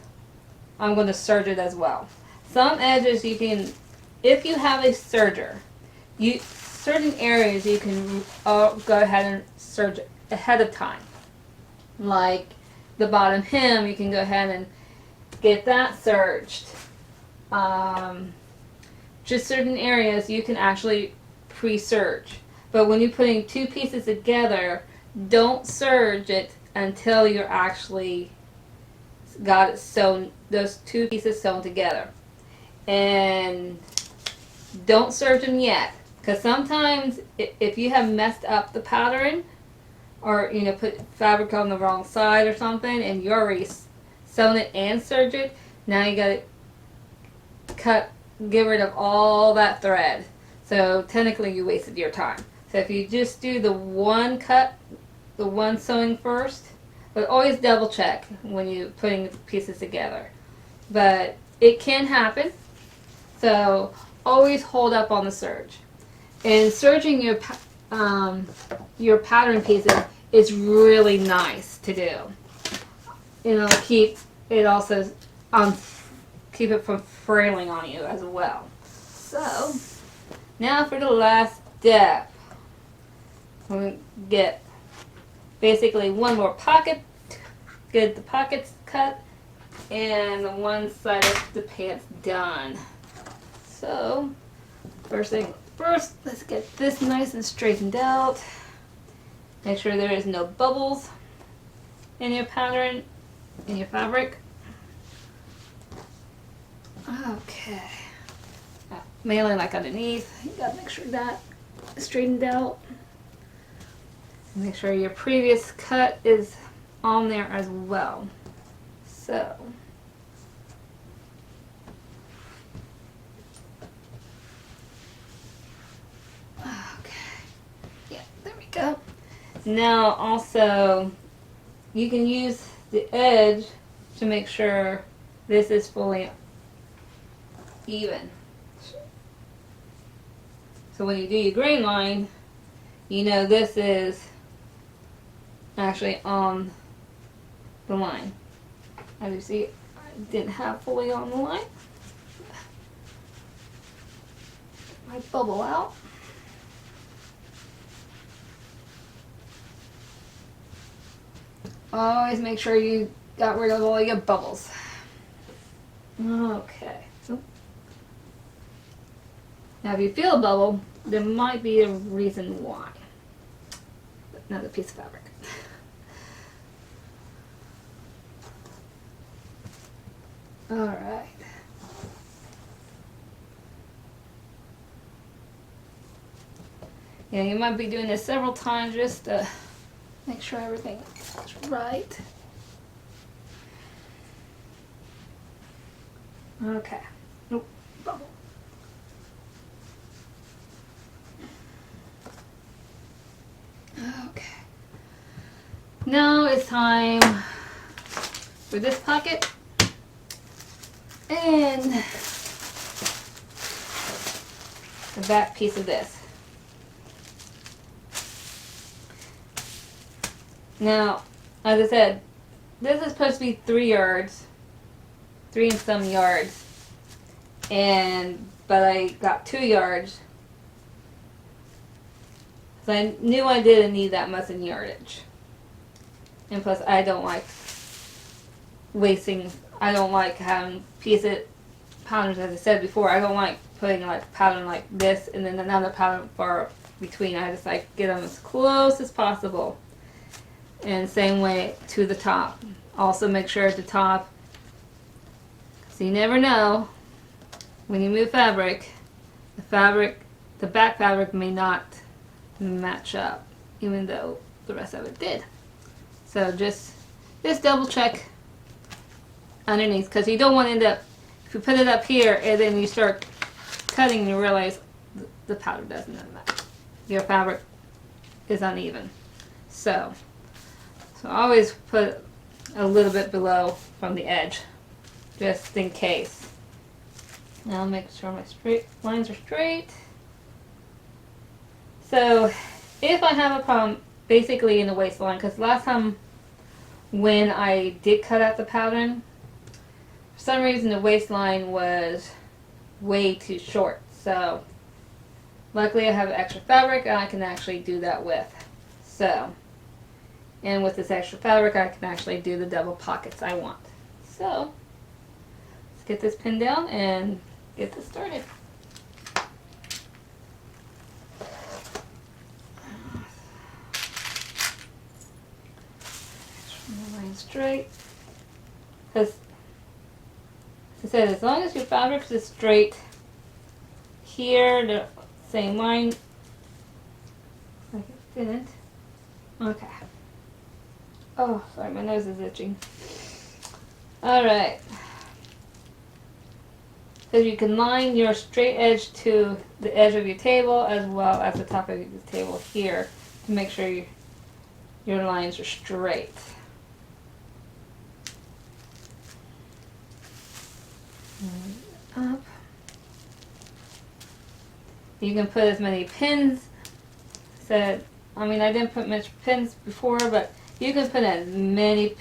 I'm going to serge it as well. Some edges you can, if you have a serger, certain areas you can go ahead and serge ahead of time. Like the bottom hem, you can go ahead and get that serged. Just certain areas you can actually pre-serge. But when you're putting two pieces together, don't serge it until you're actually got it sewn, those two pieces sewn together. And don't serge them yet, because sometimes if you have messed up the pattern, or put fabric on the wrong side or something, and you already sewn it and serged it, now you gotta get rid of all that thread. So technically you wasted your time. So if you just do the one cut the one sewing first, but always double check when you're putting the pieces together. But it can happen, so always hold up on the serge. And serging your pattern pieces is really nice to do. It'll keep it also keep it from frailing on you as well. So now for the last step, we're going to get basically one more pocket, get the pockets cut, and the one side of the pants done. So first thing first, let's get this nice and straightened out. Make sure there is no bubbles in your pattern, in your fabric. Okay. Mainly like underneath, you gotta make sure that is straightened out. Make sure your previous cut is on there as well. So, okay, yeah, there we go. Now also, you can use the edge to make sure this is fully even. So when you do your grain line, you know this is actually on the line. As you see, I didn't have fully on the line. My bubble out. Always make sure you got rid of all your bubbles. Okay. Now if you feel a bubble, there might be a reason why. Another piece of fabric. Alright. Yeah, you might be doing this several times just to make sure everything is right. Okay. Nope. Bubble. Okay. Now it's time for this pocket and the back piece of this. Now, as I said, this is supposed to be 3 yards, 3 and some yards, but I got 2 yards. So I knew I didn't need that much in yardage. And plus I don't like wasting, I don't like having patterns, as I said before, I don't like putting like a pattern like this and then another pattern far between. I just like get them as close as possible. And same way to the top. Also make sure at the top, so you never know, when you move fabric, the back fabric may not match up, even though the rest of it did. So just double check underneath, because you don't want to end up, if you put it up here and then you start cutting and you realize the pattern doesn't match. Your fabric is uneven. So always put a little bit below from the edge, just in case. Now make sure my lines are straight. So if I have a problem basically in the waistline, because last time when I did cut out the pattern, for some reason the waistline was way too short. So luckily I have extra fabric and I can actually do that with. And with this extra fabric I can actually do the double pockets I want. So let's get this pinned down and get this started. Line straight, because as I said, as long as your fabric is straight here, the same line, like it didn't. Okay. Oh, sorry, my nose is itching. Alright. So you can line your straight edge to the edge of your table as well as the top of your table here to make sure your lines are straight. Up. You can put as many pins. I didn't put much pins before, but you can put as many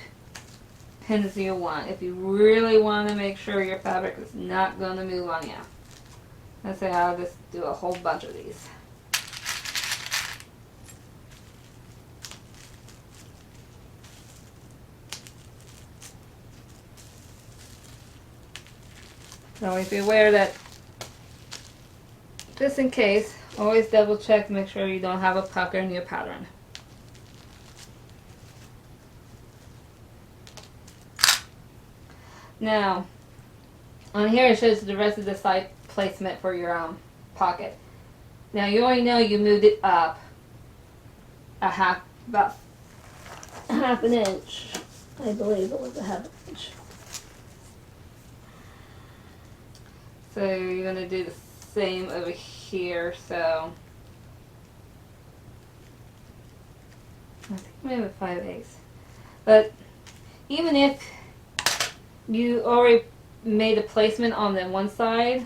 pins as you want if you really want to make sure your fabric is not going to move on you. Let's say I'll just do a whole bunch of these. So always be aware that, just in case, always double check to make sure you don't have a pucker in your pattern. Now, on here it shows the rest of the side placement for your pocket. Now you already know you moved it up about half an inch. I believe it was a half an inch. So you're going to do the same over here. So I think maybe 5/8. But even if you already made a placement on the one side,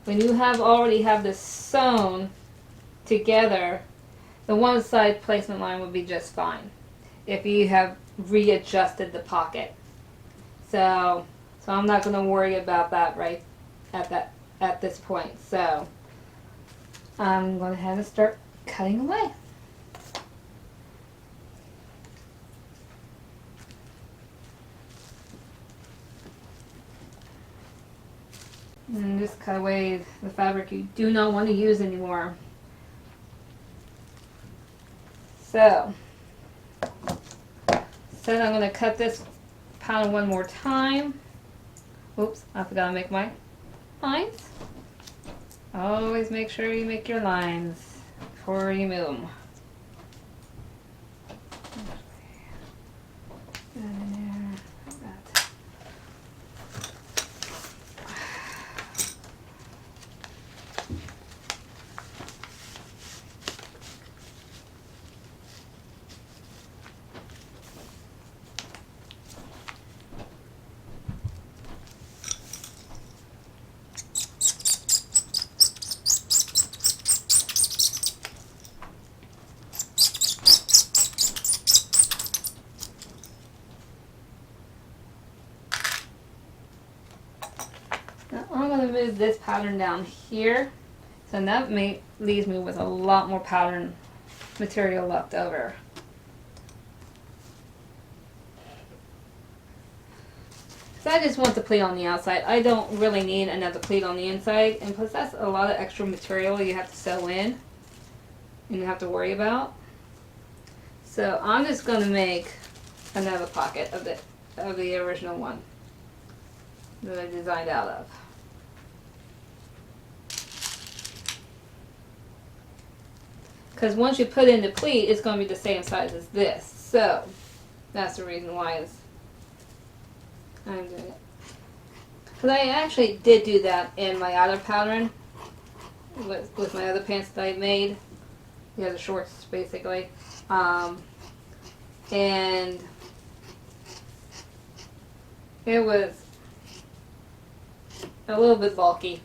when you already have this sewn together, the one side placement line would be just fine if you have readjusted the pocket. So I'm not going to worry about that right at this point. So I'm going to have to start cutting away. And just cut away the fabric you do not want to use anymore. So I'm going to cut this pattern one more time. Oops, I forgot to make my lines. Always make sure you make your lines before you move them. Now I'm going to move this pattern down here, so that leaves me with a lot more pattern material left over. So I just want the pleat on the outside. I don't really need another pleat on the inside, and plus that's a lot of extra material you have to sew in and you have to worry about. So I'm just going to make another pocket of the original one that I designed out of. Because once you put in the pleat, it's going to be the same size as this. So that's the reason why I'm doing it. Because I actually did do that in my other pattern with my other pants that I made. The other shorts, basically. And it was a little bit bulky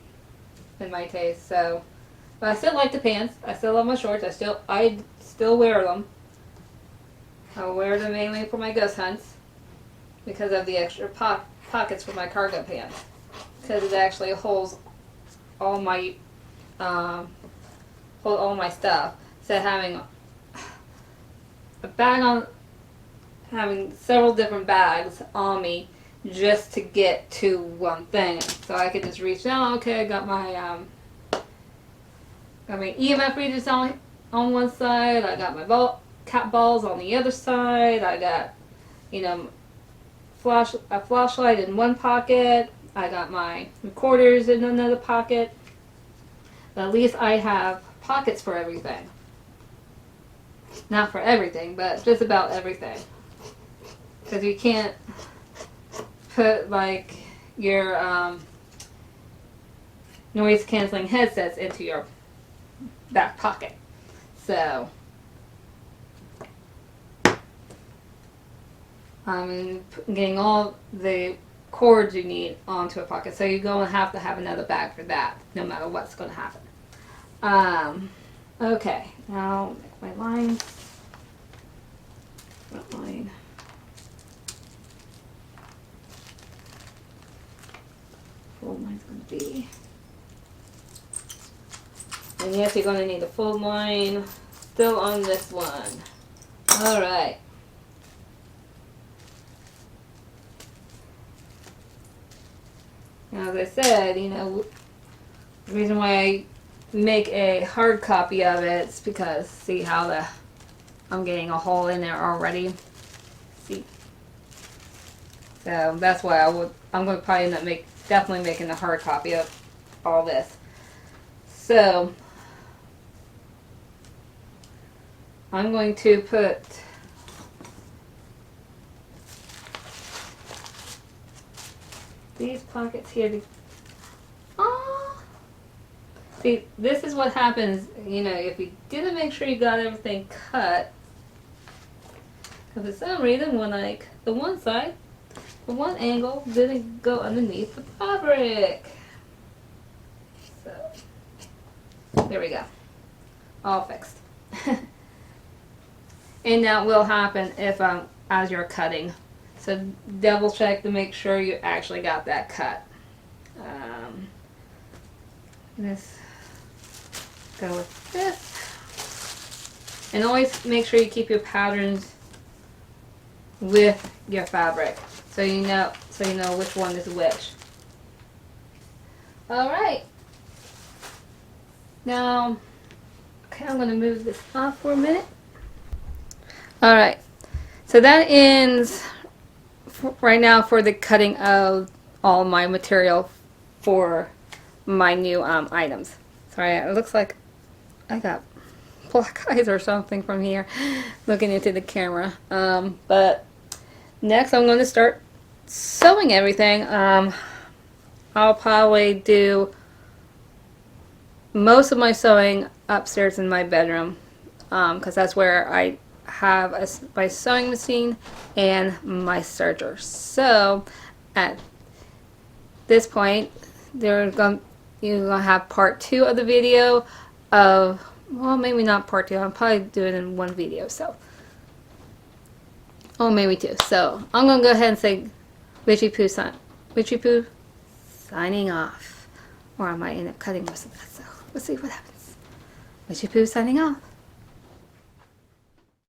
in my taste, so. But I still like the pants. I still love my shorts. I still wear them. I wear them mainly for my ghost hunts because of the extra pockets for my cargo pants. Because it actually holds all my stuff. So having having several different bags on me just to get to one thing. So I could just reach down. Okay, I got my EMF readers on one side. I got my cat balls on the other side. I got, a flashlight in one pocket. I got my recorders in another pocket. But at least I have pockets for everything. Not for everything, but just about everything. Because you can't put your noise canceling headsets into your back pocket. So And getting all the cords you need onto a pocket. So you're going to have another bag for that, no matter what's going to happen. Okay, now make my lines. Front line. Fold line's going to be. And yes, you're going to need a fold line still on this one. Alright. Now, as I said, you know, the reason why I make a hard copy of it is because see how I'm getting a hole in there already. See, so that's why I'm going to probably end up definitely making a hard copy of all this. So I'm going to put these pockets here. See, this is what happens, you know, if you didn't make sure you got everything cut. Because for some reason, when the one side, the one angle didn't go underneath the fabric. So, there we go. All fixed. And that will happen if as you're cutting. So double check to make sure you actually got that cut. Let's go with this. And always make sure you keep your patterns with your fabric, so you know which one is which. All right. Now, okay, I'm going to move this off for a minute. All right. So that ends right now for the cutting of all my material for my new items. Sorry, it looks like I got black eyes or something from here looking into the camera. But next I'm going to start sewing everything. I'll probably do most of my sewing upstairs in my bedroom, because that's where I have my sewing machine and my serger. So at this point, you're gonna have part 2 of the video of, well, maybe not part 2. I'll probably do it in one video. So, oh, maybe 2. So I'm gonna go ahead and say Witchy Poo signing off, or I might end up cutting most of that. So we'll see what happens. Witchy Poo signing off.